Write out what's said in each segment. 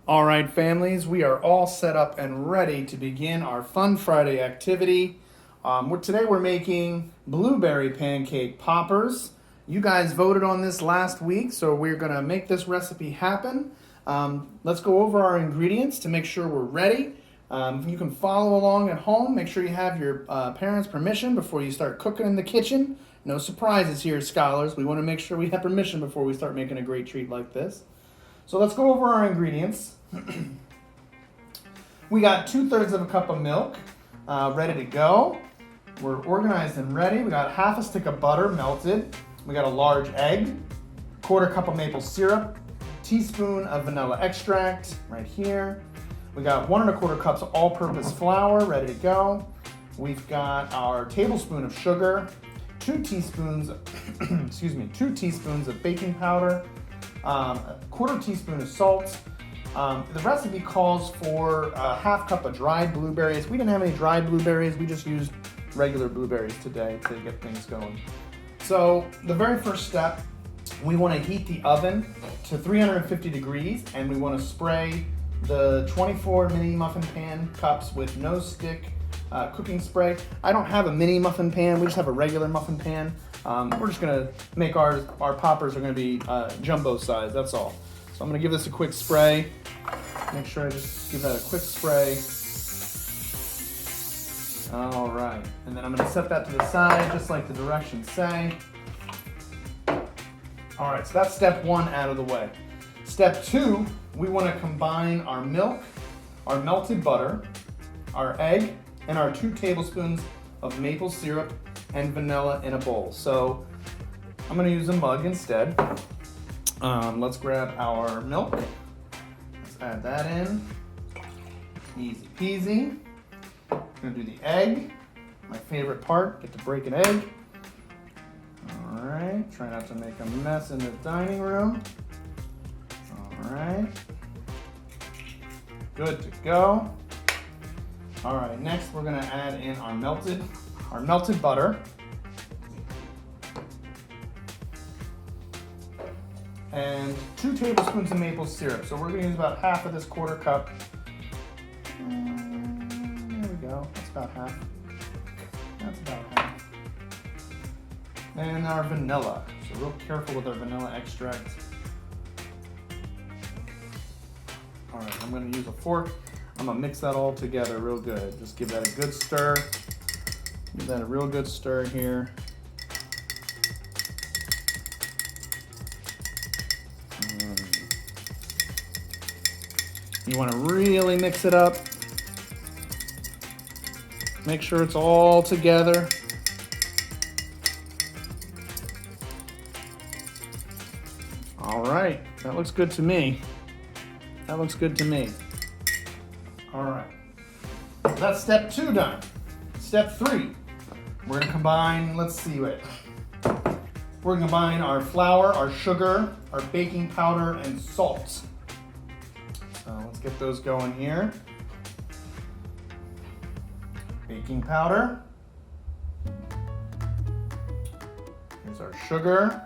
All right, families, we are all set up and ready to begin our Fun Friday activity. Today we're making blueberry pancake poppers. You guys voted on this last week, so we're going to make this recipe happen. Let's go over our ingredients to make sure we're ready. You can follow along at home. Make sure you have your parents' permission before you start cooking in the kitchen. No surprises here, scholars. We want to make sure we have permission before we start making a great treat like this. So let's go over our ingredients. We got 2/3 of a cup of milk ready to go. We're organized and ready. We got half a stick of butter melted. We got a large egg, 1/4 cup of maple syrup, teaspoon of vanilla extract right here. We got 1 1/4 cups of all-purpose flour ready to go. We've got our tablespoon of sugar, 2 teaspoons, 2 teaspoons of baking powder, a 1/4 teaspoon of salt. The recipe calls for a 1/2 cup of dried blueberries. We didn't have any dried blueberries. We just used regular blueberries today to get things going. So the very first step, we want to heat the oven to 350 degrees, and we want to spray the 24 mini muffin pan cups with no stick cooking spray. I don't have a mini muffin pan. We just have a regular muffin pan. We're just gonna make our poppers are gonna be jumbo size. That's all. So I'm gonna give this a quick spray. Make sure I just give that a quick spray. All right, and then I'm gonna set that to the side, just like the directions say. All right, so that's step 1 out of the way. Step 2, we wanna combine our milk, our melted butter, our egg, and our 2 tablespoons of maple syrup and vanilla in a bowl. So I'm gonna use a mug instead. Let's grab our milk. Let's add that in. Easy peasy. I'm gonna do the egg. My favorite part, get to break an egg. All right, try not to make a mess in the dining room. All right, good to go. All right, next we're gonna add in our melted butter. And 2 tablespoons of maple syrup. So we're gonna use about half of this 1/4 cup. There we go, that's about half. That's about half. And our vanilla. So real careful with our vanilla extract. All right, I'm gonna use a fork. I'm gonna mix that all together real good. Just give that a good stir. Give that a real good stir here. You want to really mix it up. Make sure it's all together. All right, that looks good to me. That looks good to me. All right, so that's step 2 done. Step 3, we're gonna combine, let's see what. We're gonna combine our flour, our sugar, our baking powder, and salt. So let's get those going here. Baking powder. Here's our sugar.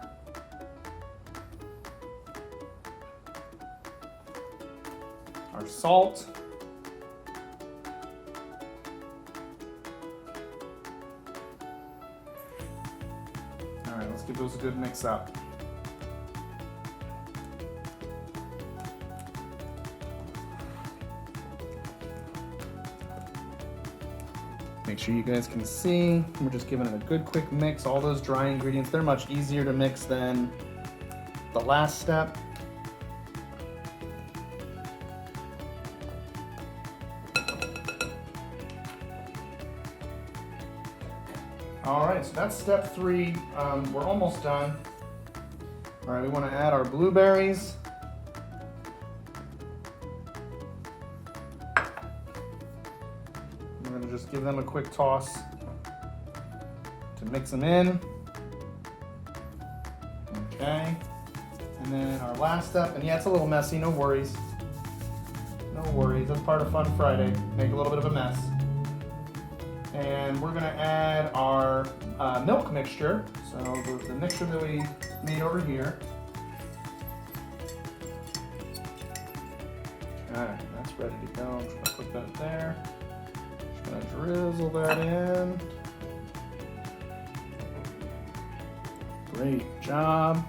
Our salt. All right, let's give those a good mix up. Make sure you guys can see. We're just giving it a good quick mix. All those dry ingredients, they're much easier to mix than the last step. All right, so that's step 3. We're almost done. All right, we want to add our blueberries. We're going to just give them a quick toss to mix them in. Okay, and then our last step, and yeah, it's a little messy, no worries. No worries, that's part of Fun Friday. Make a little bit of a mess. And we're gonna add our milk mixture. So the mixture that we made over here. Alright, that's ready to go. I'm just gonna put that there. Just gonna drizzle that in. Great job.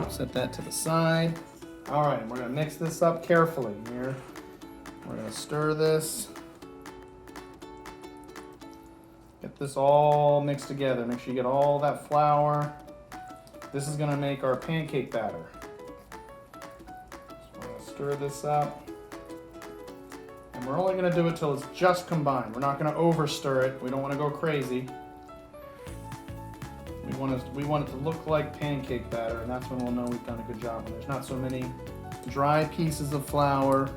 Set that to the side. Alright, we're gonna mix this up carefully here. We're gonna stir this. Get this all mixed together. Make sure you get all that flour. This is gonna make our pancake batter. So we're gonna stir this up. And we're only gonna do it till it's just combined. We're not gonna over stir it. We don't wanna go crazy. We want it to look like pancake batter, and that's when we'll know we've done a good job. When there's not so many dry pieces of flour.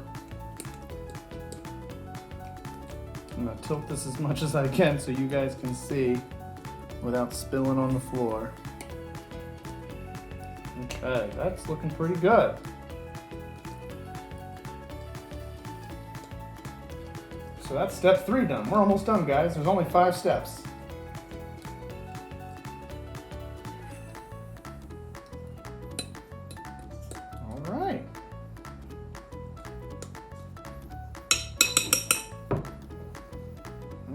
I'm gonna tilt this as much as I can so you guys can see without spilling on the floor. Okay, that's looking pretty good. So that's step 3 done. We're almost done, guys. There's only 5 steps. All right.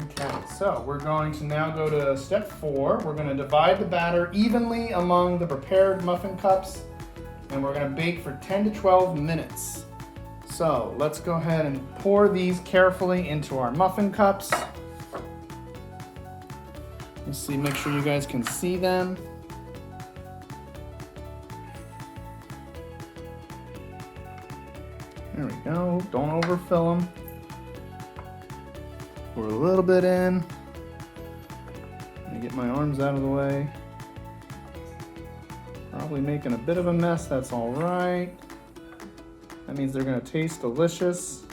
Okay, so we're going to now go to step 4. We're going to divide the batter evenly among the prepared muffin cups, and we're going to bake for 10 to 12 minutes. So let's go ahead and pour these carefully into our muffin cups. Let's see, make sure you guys can see them. There we go. Don't overfill them. Pour a little bit in. Let me get my arms out of the way. Probably making a bit of a mess, that's all right. That means they're gonna taste delicious.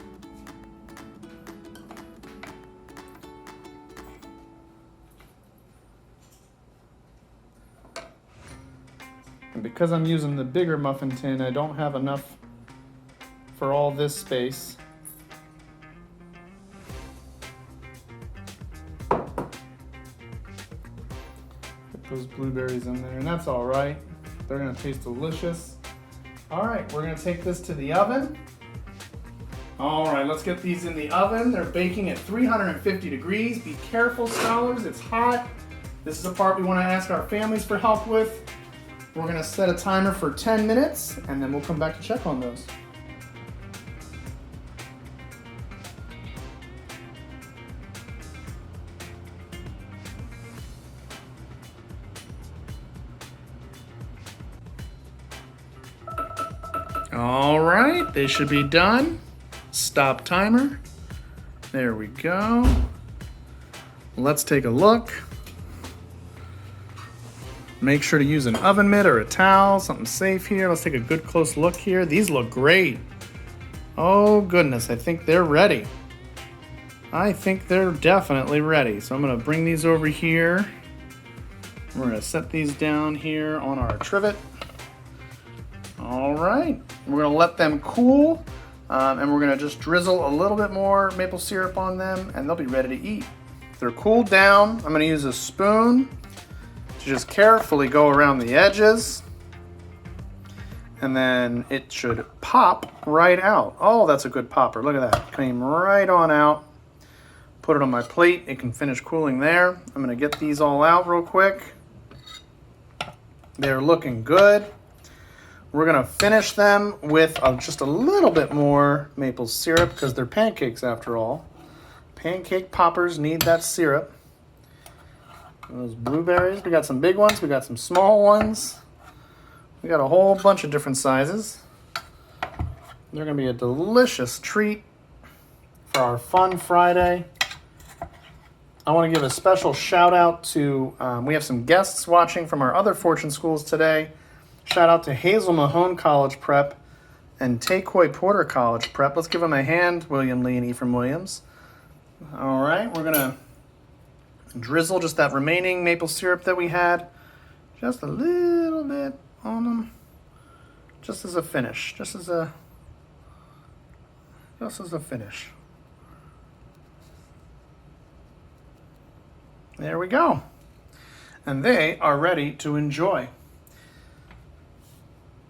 And because I'm using the bigger muffin tin, I don't have enough for all this space. Those blueberries in there, and that's all right. They're gonna taste delicious. All right, we're gonna take this to the oven. All right, let's get these in the oven. They're baking at 350 degrees. Be careful, scholars, it's hot. This is the part we wanna ask our families for help with. We're gonna set a timer for 10 minutes, and then we'll come back to check on those. All right, they should be done. Stop timer. There we go. Let's take a look. Make sure to use an oven mitt or a towel, something safe here. Let's take a good close look here. These look great. Oh goodness, I think they're ready. I think they're definitely ready. So I'm gonna bring these over here. We're gonna set these down here on our trivet. All right, we're gonna let them cool, and we're gonna just drizzle a little bit more maple syrup on them, and they'll be ready to eat. If they're cooled down, I'm gonna use a spoon to just carefully go around the edges, and then it should pop right out. Oh, that's a good popper, look at that. Came right on out. Put it on my plate, it can finish cooling there. I'm gonna get these all out real quick. They're looking good. We're gonna finish them with just a little bit more maple syrup because they're pancakes after all. Pancake poppers need that syrup. Those blueberries, we got some big ones, we got some small ones. We got a whole bunch of different sizes. They're gonna be a delicious treat for our fun Friday. I wanna give a special shout out to, we have some guests watching from our other Fortune schools today. Shout out to Hazel Mahone College Prep and Tacoy Porter College Prep. Let's give them a hand, William Lee and Ephraim Williams. All right, we're gonna drizzle just that remaining maple syrup that we had. Just a little bit on them. Just as a finish, just as a finish. There we go. And they are ready to enjoy.